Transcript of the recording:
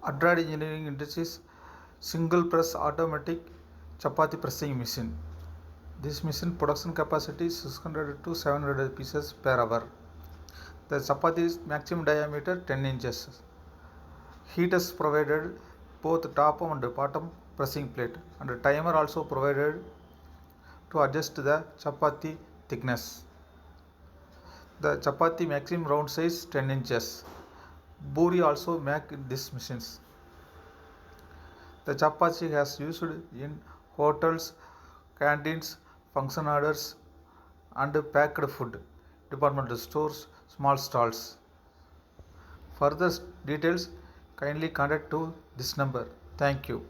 Advanced Engineering Industries single press automatic chapati pressing machine. This machine production capacity is 600 to 700 pieces per hour. The chapati is maximum diameter 10 inches. Heat is provided both top and bottom pressing plate, and a timer also provided to adjust the chapati thickness. The chapati maximum round size 10 inches. Buri also make these machines. The chapati has used in hotels, canteens, function orders, and packed food, departmental stores, small stalls. Further details kindly contact to this number. Thank you.